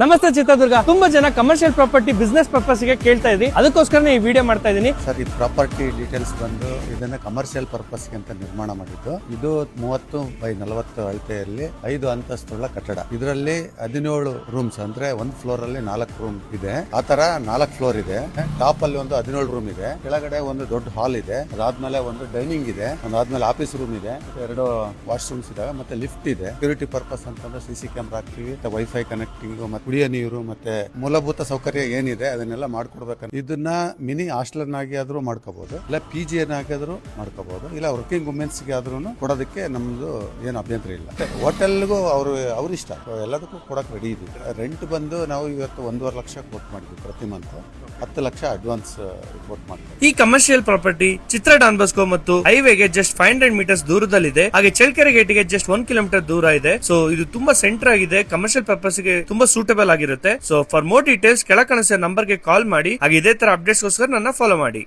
ನಮಸ್ತೆ ಚಿತ್ರದುರ್ಗ. ತುಂಬಾ ಜನ ಕಮರ್ಷಿಯಲ್ ಪ್ರಾಪರ್ಟಿ ಬಿಸ್ನೆಸ್ ಪರ್ಪಸ್ ಗೆ ಕೇಳ್ತಾ ಇದ್ರಿ, ಅದಕ್ಕೋಸ್ಕರ ಈ ವಿಡಿಯೋ ಮಾಡ್ತಾ ಇದೀನಿ. ಸರ್, ಈ ಪ್ರಾಪರ್ಟಿ ಡೀಟೇಲ್ಸ್ ಬಂದು ಇದನ್ನ ಕಮರ್ಷಿಯಲ್ ಪರ್ಪಸ್ ಅಂತ ನಿರ್ಮಾಣ ಮಾಡಿದ್ದು. ಇದು 30x40 ಅಳತೆಯಲ್ಲಿ 5 ಅಂತಸ್ತುಗಳ ಕಟ್ಟಡ. ಇದರಲ್ಲಿ 17 ರೂಮ್ಸ್ ಅಂದ್ರೆ ಒಂದು ಫ್ಲೋರ್ ಅಲ್ಲಿ 4 ರೂಮ್ ಇದೆ. ಆ ತರ 4 ಫ್ಲೋರ್ ಇದೆ. ಟಾಪ್ ಅಲ್ಲಿ ಒಂದು 17 ರೂಮ್ ಇದೆ. ಕೆಳಗಡೆ ಒಂದು ದೊಡ್ಡ ಹಾಲ್ ಇದೆ. ಅದಾದ್ಮೇಲೆ ಒಂದು ಡೈನಿಂಗ್ ಇದೆ. ಅದಾದ್ಮೇಲೆ ಆಫೀಸ್ ರೂಮ್ ಇದೆ. 2 ವಾಶ್ರೂಮ್ಸ್ ಇದಾವೆ. ಮತ್ತೆ ಲಿಫ್ಟ್ ಇದೆ. ಸೆಕ್ಯೂರಿಟಿ ಪರ್ಪಸ್ ಅಂತಂದ್ರೆ CC ಕ್ಯಾಮೆರಾ ಹಾಕ್ತಿವಿ, ವೈಫೈ ಕನೆಕ್ಟಿಂಗ್, ಕುಡಿಯೋ ನೀರು ಮತ್ತೆ ಮೂಲಭೂತ ಸೌಕರ್ಯ ಏನಿದೆ ಅದನ್ನೆಲ್ಲ ಮಾಡ್ಕೊಡ್ಬೇಕಂತ. ಇದನ್ನ ಮಿನಿ ಹಾಸ್ಟೆಲ್ ಆಗಿ ಆದ್ರೂ ಮಾಡ್ಕೋಬಹುದು, ಇಲ್ಲ PG ಆದ್ರೂ ಮಾಡ್ಕೋಬಹುದು, ಇಲ್ಲ ವರ್ಕಿಂಗ್ ವುಮೆನ್ಸ್ ಗೆ ಆದ್ರೂ ಕೊಡೋದಕ್ಕೆ ನಮ್ದು ಏನು ಅಭ್ಯಂತರ ಇಲ್ಲ. ಹೋಟೆಲ್ಗೂ ಅವ್ರ ಇಷ್ಟ, ಎಲ್ಲದಕ್ಕೂ ಕೊಡಕ್ ರೆಡಿ ಇದೀವಿ. ರೆಂಟ್ ಬಂದು ನಾವು ಇವತ್ತು 1.5 ಲಕ್ಷ ಕೊಟ್ ಮಾಡಿದ್ವಿ ಪ್ರತಿ ಮಂತ್. 10 ಲಕ್ಷ ಅಡ್ವಾನ್ಸ್ ಕೊಟ್ ಮಾಡ್ತೀವಿ. ಈ ಕಮರ್ಷಿಯಲ್ ಪ್ರಾಪರ್ಟಿ ಚಿತ್ರ ಡಾನ್ ಬಾಸ್ಕೋ ಮತ್ತು ಹೈವೇಗೆ ಜಸ್ಟ್ 500 ಮೀಟರ್ಸ್ ದೂರದಲ್ಲಿದೆ. ಹಾಗೆ ಚಳ್ಳಕೆರೆ ಗೇಟ್ಗೆ ಜಸ್ಟ್ 1 ಕಿಲೋಮೀಟರ್ ದೂರ ಇದೆ. ಸೊ ಇದು ತುಂಬಾ ಸೆಂಟರ್ ಆಗಿದೆ, ಕಮರ್ಷಿಯಲ್ ಪರ್ಪಸ್ ಗೆ ತುಂಬಾ ಸೂಟಬಲ್ ಆಗಿರುತ್ತೆ. ಸೊ ಫಾರ್ ಮೋರ್ ಡೀಟೇಲ್ಸ್ ಕೆಳ ಕಾಣಿಸಿದ ನಂಬರ್ ಗೆ ಕಾಲ್ ಮಾಡಿ. ಹಾಗೆ ಇದೇ ತರ ಅಪ್ಡೇಟ್ಸ್ ಗೋಸ್ಕರ ನನ್ನ ಫಾಲೋ ಮಾಡಿ.